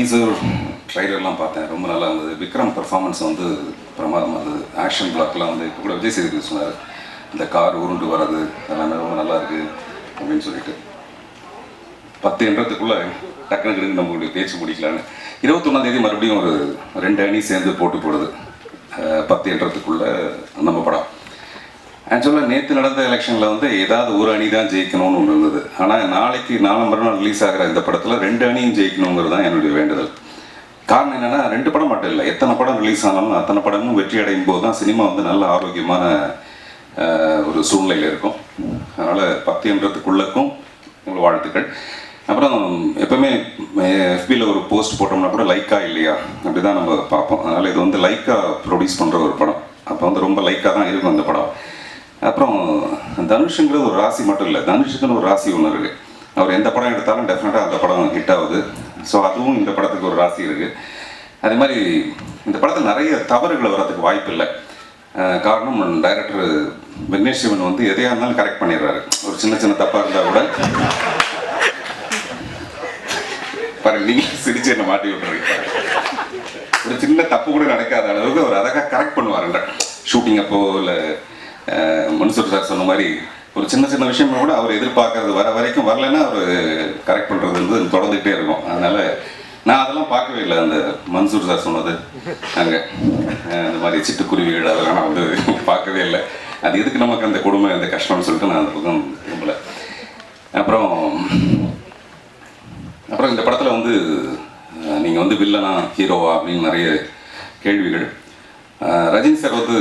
Teaser ட்ரைலர்லாம் பார்த்தேன், ரொம்ப நல்லா இருந்தது. விக்ரம் பெர்ஃபார்மன்ஸ் வந்து பிரமாதமாக இருந்தது. ஆக்ஷன் பிளாக்லாம் வந்து இப்போ கூட விஜய் சேதுபதி சொன்னார், இந்த கார் உருண்டு வர்றது எல்லாமே ரொம்ப நல்லா இருக்குது அப்படின்னு சொல்லிட்டு. 10 என்றதுக்குள்ளே டக்குனு நம்மளுடைய பேச்சு முடிக்கலான்னு 21ஆம் மறுபடியும் ஒரு 2 அணி சேர்ந்து போட்டு போடுது 10 என்றதுக்குள்ளே நம்ம படம். ஆக்சுவலாக நேற்று நடந்த எலெக்ஷனில் வந்து ஏதாவது ஒரு அணி தான் ஜெயிக்கணும்னு ஒன்று இருந்தது. ஆனால் நாளைக்கு மறுநாள் ரிலீஸ் ஆகிற இந்த படத்தில் 2 அணியும் ஜெயிக்கணுங்கிறது தான் என்னுடைய வேண்டுதல். காரணம் என்னென்னா 2 படம் மட்டும் இல்லை, எத்தனை படம் ரிலீஸ் ஆனாலும் அத்தனை படமும் வெற்றி அடையும் போது தான் சினிமா வந்து நல்ல ஆரோக்கியமான ஒரு சூழ்நிலையில் இருக்கும். அதனால் 10 என்றதுக்குள்ளக்கும் உங்களுக்கு வாழ்த்துக்கள். அப்புறம் எப்போவுமே எஃபியில் ஒரு போஸ்ட் போட்டோம்னா கூட லைக்கா இல்லையா அப்படி தான் நம்ம பார்ப்போம். அதனால் இது வந்து லைக்கா ப்ரொடியூஸ் பண்ணுற ஒரு படம். அப்போ வந்து ரொம்ப லைக்காக தான் இருக்கும் அந்த படம். அப்புறம் தனுஷுங்கிறது ஒரு ராசி மட்டும் இல்லை, தனுஷுக்குன்னு ஒரு ராசி ஒன்று இருக்குது. அவர் எந்த படம் எடுத்தாலும் டெஃபினட்டாக அந்த படம் ஹிட் ஆகுது. ஸோ அதுவும் இந்த படத்துக்கு ஒரு ராசி இருக்குது. அதே மாதிரி இந்த படத்தில் நிறைய தவறுகள் வரதுக்கு வாய்ப்பு இல்லை. காரணம் டைரக்டர் விக்னேஷ் சிவன் வந்து எதையாக இருந்தாலும் கரெக்ட் பண்ணிடுறாரு. ஒரு சின்ன தப்பாக இருந்தால் கூட பாருங்க, நீங்கள் சிரிச்சு என்ன மாட்டி விட்டுறீங்க. ஒரு சின்ன தப்பு கூட நடக்காத அளவுக்கு அவர் அழகாக கரெக்ட் பண்ணுவாருன்ற ஷூட்டிங் அப்போ. இல்லை மன்சூர் சார் சொன்ன மாதிரி ஒரு சின்ன விஷயம் கூட அவர் எதிர்பார்க்கறது வர வரைக்கும் வரலைன்னா அவர் கரெக்ட் பண்ணுறது வந்து தொடர்ந்துகிட்டே இருக்கும். அதனால் நான் அதெல்லாம் பார்க்கவே இல்லை. அந்த மன்சூர் சார் சொன்னது அங்கே இந்த மாதிரி சிட்டுக்குருவிகள் அதெல்லாம் நான் வந்து பார்க்கவே இல்லை. அது எதுக்கு நமக்கு அந்த கொடுமை அந்த கஷ்டம்னு சொல்லிட்டு நான் அந்த பக்கம் திரும்பலை. அப்புறம் இந்த படத்தில் வந்து நீங்கள் வந்து வில்லனா ஹீரோவா அப்படின்னு நிறைய கேள்விகள். ரஜினி சார் வந்து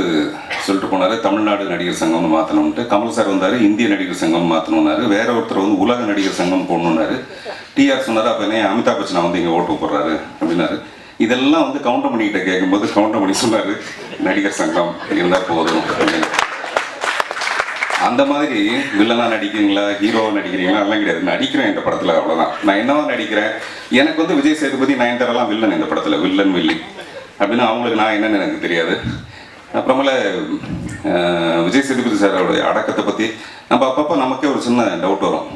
சொல்லிட்டு போனார், தமிழ்நாடு நடிகர் சங்கம்னு மாற்றணும்ட்டு. கமல் சார் வந்தார், இந்திய நடிகர் சங்கம் மாற்றணுன்னாரு. வேற ஒருத்தர் வந்து உலக நடிகர் சங்கம் போடணுன்னாரு. டிஆர் சொன்னார், அப்போ என்ன அமிதாப் பச்சனை வந்து இங்கே ஓட்டு போடுறாரு அப்படின்னாரு. இதெல்லாம் வந்து கவுண்டமணிகிட்ட கேட்கும்போது கவுண்டமணி சொன்னார், நடிகர் சங்கம் இருந்தால் போதும் அப்படின்னு. அந்த மாதிரி வில்லனா நடிக்கிறீங்களா ஹீரோவாக நடிக்கிறீங்களா அதெல்லாம் கிடையாது. நடிக்கிறேன் இந்த படத்தில், அவ்வளோதான். நான் என்னவா நடிக்கிறேன். எனக்கு வந்து விஜய் சேதுபதி நயன்தாராலாம் வில்லன் இந்த படத்தில், வில்லன் வில்லி அப்படின்னு அவங்களுக்கு நான் என்னன்னு எனக்கு தெரியாது. அப்புறமேல விஜய் சேதுபதி சாரோடைய அடக்கத்தை பற்றி நம்ம அப்பப்போ நமக்கே ஒரு சின்ன டவுட் வரும்.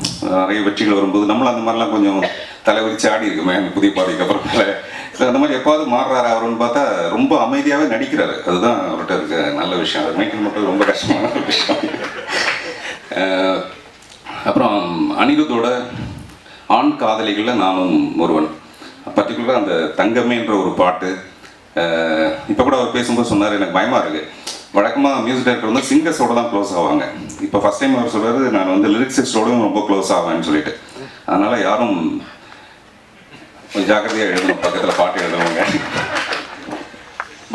நிறைய வெற்றிகள் வரும்போது நம்மளும் அந்த மாதிரிலாம் கொஞ்சம் தலைவரிச்சு ஆடி இருக்குமே புதிய பாதைக்கு அப்புறமேல. அந்த மாதிரி எப்பாவது மாறுறாரு அவருன்னு பார்த்தா ரொம்ப அமைதியாகவே நடிக்கிறாரு. அதுதான் அவர்கிட்ட இருக்க நல்ல விஷயம். அது மெயின்டைன் பண்ணுறது ரொம்ப கஷ்டமான ஒரு விஷயம். அப்புறம் அனிருத்தோட ஆண் காதலிகளில் நானும் ஒருவன். பர்டிகுலராக அந்த தங்கமேன்ற ஒரு பாட்டு இப்போ கூட அவர் பேசும்போது சொன்னார், எனக்கு பயமாக இருக்குது. வழக்கமாக மியூசிக் டைரக்டர் வந்து சிங்கர்ஸோடு தான் க்ளோஸ் ஆவாங்க. இப்போ ஃபஸ்ட் டைம் அவர் சொல்கிறாரு, நான் வந்து லிரிக்ஸிஸ்டோடும் ரொம்ப க்ளோஸ் ஆவேன்னு சொல்லிட்டு. அதனால் யாரும் கொஞ்சம் ஜாக்கிரதையாக எழுதணும், பக்கத்தில் பாட்டு எழுதுவாங்க.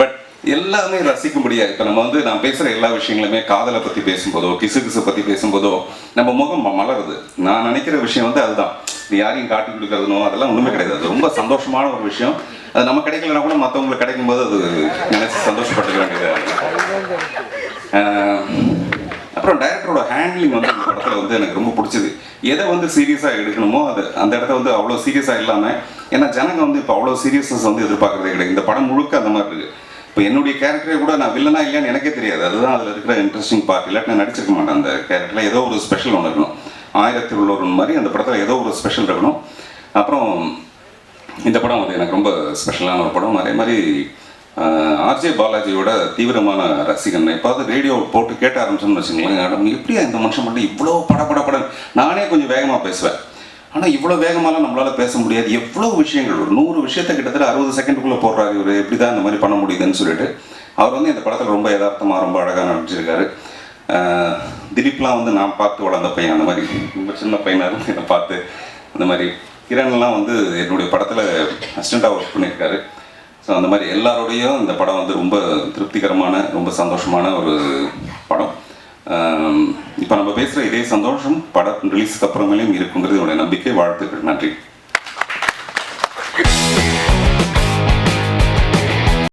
பட் எல்லாமே ரசிக்க முடியாது. இப்போ நம்ம வந்து நான் பேசுகிற எல்லா விஷயங்களுமே காதலை பற்றி பேசும்போதோ கிசு பற்றி பேசும்போதோ நம்ம முகம் மலருது. நான் நினைக்கிற விஷயம் வந்து அதுதான். இது யாரையும் காட்டி கொடுக்கறதுனோ அதெல்லாம் ஒன்றுமே கிடையாது. அது ரொம்ப சந்தோஷமான ஒரு விஷயம். அது நம்ம கிடைக்கலனா கூட மற்றவங்களுக்கு கிடைக்கும்போது அது நினைச்சு சந்தோஷப்பட்டுக்க வேண்டியதாக இருக்குது. அப்புறம் டைரக்டரோட ஹேண்ட்லிங் வந்து இந்த படத்தில் வந்து எனக்கு ரொம்ப பிடிச்சது. எதை வந்து சீரியஸாக எடுக்கணுமோ அது அந்த இடத்த வந்து அவ்வளோ சீரியஸாக இல்லாமல், ஏன்னா ஜனங்க வந்து இப்போ அவ்வளோ சீரியஸ்னஸ் வந்து எதிர்பார்க்குறதே கிடையாது. இந்த படம் முழுக்க அந்த மாதிரி இருக்குது. இப்போ என்னுடைய கேரக்டரே கூட நான் வில்லனா இல்லையான்னு எனக்கே தெரியாது. அதுதான் அதில் இருக்கிற இன்ட்ரெஸ்டிங் பார்ட். இல்லாட்டி நான் நடிச்சிருக்க மாட்டேன். அந்த கேரக்டரில் ஏதோ ஒரு ஸ்பெஷல் ஒன்று இருக்கணும். 1000 உள்ளவன் மாதிரி அந்த படத்தில் ஏதோ ஒரு ஸ்பெஷல் இருக்கணும். அப்புறம் இந்த படம் வந்து எனக்கு ரொம்ப ஸ்பெஷலான ஒரு படம். அதே மாதிரி ஆர்ஜே பாலாஜியோட தீவிரமான ரசிகன். எப்பாவது ரேடியோ போட்டு கேட்ட ஆரம்பிச்சோம்னு வச்சுங்களேன், எப்படியா இந்த மனுஷன் மட்டும் இவ்வளோ படம் நானே கொஞ்சம் வேகமாக பேசுவேன். ஆனால் இவ்வளோ வேகமாலாம் நம்மளால் பேச முடியாது. எவ்வளோ விஷயங்கள், ஒரு 100 விஷயத்தை கிட்டத்தட்ட 60 செகண்டுக்குள்ளே போடுறாரு இவர். எப்படி தான் இந்த மாதிரி பண்ண முடியுதுன்னு சொல்லிட்டு அவர் வந்து இந்த படத்தில் ரொம்ப யதார்த்தமாக ரொம்ப அழகாக நடிச்சிருக்காரு. திலீப்லாம் வந்து நான் பார்த்து வளர்ந்த பையன், அந்த மாதிரி ரொம்ப சின்ன பையனாக இருந்து என்னை பார்த்து அந்த மாதிரி. கிரண்லாம் வந்து என்னுடைய படத்தில் அசிஸ்டண்ட்டாக ஒர்க் பண்ணியிருக்காரு. ஸோ அந்த மாதிரி எல்லாரோடையும் இந்த படம் வந்து ரொம்ப திருப்திகரமான ரொம்ப சந்தோஷமான ஒரு படம். இப்போ நம்ம பேசுகிற இதே சந்தோஷம் படம் ரிலீஸுக்கு அப்புறமேலேயும் இருக்குங்கிறது என்னுடைய நம்பிக்கை. வாழ்த்துக்கள். நன்றி.